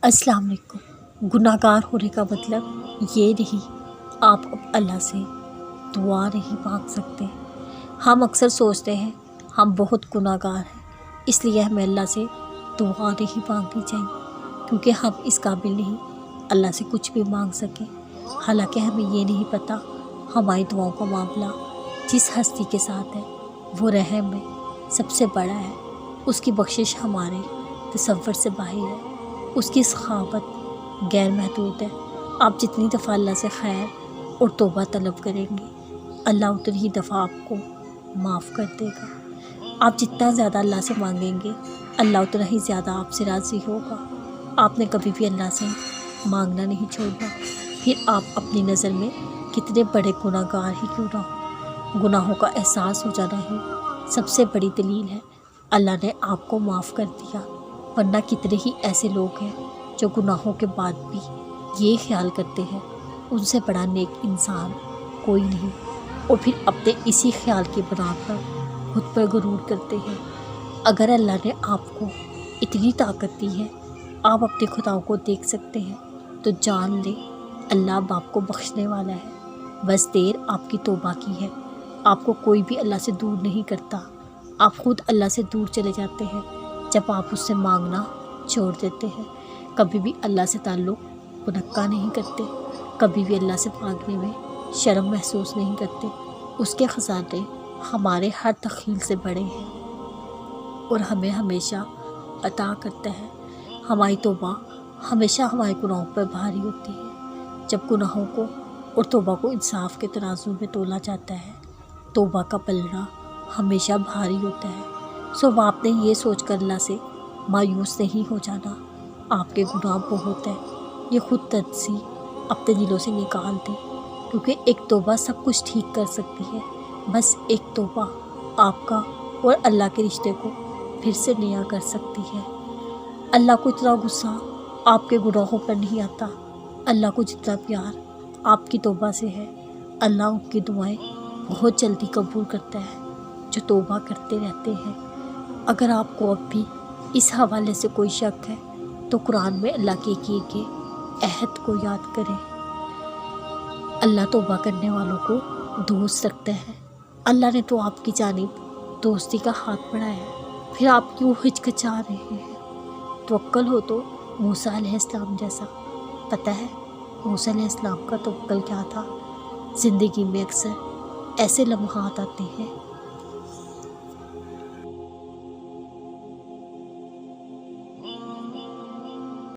السلام علیکم۔ گناہ گار ہونے کا مطلب یہ نہیں آپ اب اللہ سے دعا نہیں مانگ سکتے۔ ہم اکثر سوچتے ہیں ہم بہت گناہ گار ہیں، اس لیے ہمیں اللہ سے دعا نہیں مانگنی چاہیے، کیونکہ ہم اس قابل نہیں اللہ سے کچھ بھی مانگ سکیں۔ حالانکہ ہمیں یہ نہیں پتہ ہماری دعاؤں کا معاملہ جس ہستی کے ساتھ ہے وہ رحم میں سب سے بڑا ہے، اس کی بخشش ہمارے تصور سے باہر ہے، اس کی سخاوت غیر محدود ہے۔ آپ جتنی دفعہ اللہ سے خیر اور توبہ طلب کریں گے، اللہ اتنی ہی دفعہ آپ کو معاف کر دے گا۔ آپ جتنا زیادہ اللہ سے مانگیں گے، اللہ اتنا ہی زیادہ آپ سے راضی ہوگا۔ آپ نے کبھی بھی اللہ سے مانگنا نہیں چھوڑنا، پھر آپ اپنی نظر میں کتنے بڑے گناہ گار ہی کیوں نہ ہو۔ گناہوں کا احساس ہو جانا ہی سب سے بڑی دلیل ہے اللہ نے آپ کو معاف کر دیا، ورنہ کتنے ہی ایسے لوگ ہیں جو گناہوں کے بعد بھی یہ خیال کرتے ہیں ان سے بڑا نیک انسان کوئی نہیں، اور پھر اپنے اسی خیال کی بنا پر خود پر غرور کرتے ہیں۔ اگر اللہ نے آپ کو اتنی طاقت دی ہے، آپ اپنے خطاؤں کو دیکھ سکتے ہیں، تو جان لیں اللہ اب آپ کو بخشنے والا ہے، بس دیر آپ کی توبہ کی ہے۔ آپ کو کوئی بھی اللہ سے دور نہیں کرتا، آپ خود اللہ سے دور چلے جاتے ہیں جب آپ اس سے مانگنا چھوڑ دیتے ہیں۔ کبھی بھی اللہ سے تعلق منقطع نہیں کرتے، کبھی بھی اللہ سے مانگنے میں شرم محسوس نہیں کرتے۔ اس کے خزانے ہمارے ہر تخیل سے بڑے ہیں اور ہمیں ہمیشہ عطا کرتا ہے۔ ہماری توبہ ہمیشہ ہمارے گناہوں پر بھاری ہوتی ہے۔ جب گناہوں کو اور توبہ کو انصاف کے ترازو میں تولا جاتا ہے، توبہ کا پلڑا ہمیشہ بھاری ہوتا ہے۔ سو آپ نے یہ سوچ کر اللہ سے مایوس نہیں ہو جانا، آپ کے گناہ بہت ہیں، یہ خود تجزیے اپنے دلوں سے نکال دیں، کیونکہ ایک توبہ سب کچھ ٹھیک کر سکتی ہے۔ بس ایک توبہ آپ کا اور اللہ کے رشتے کو پھر سے نیا کر سکتی ہے۔ اللہ کو اتنا غصہ آپ کے گناہوں پر نہیں آتا، اللہ کو جتنا پیار آپ کی توبہ سے ہے۔ اللہ ان کی دعائیں بہت جلدی قبول کرتا ہے جو توبہ کرتے رہتے ہیں۔ اگر آپ کو اب بھی اس حوالے سے کوئی شک ہے تو قرآن میں اللہ کے کیے گئے عہد کو یاد کریں۔ اللہ توبہ کرنے والوں کو دوست رکھتا ہے۔ اللہ نے تو آپ کی جانب دوستی کا ہاتھ بڑھایا ہے، پھر آپ کیوں ہچکچا رہے ہیں؟ توکل ہو تو موسیٰ علیہ السلام جیسا۔ پتہ ہے موسیٰ علیہ السلام کا توکل کیا تھا؟ زندگی میں اکثر ایسے لمحات آتے ہیں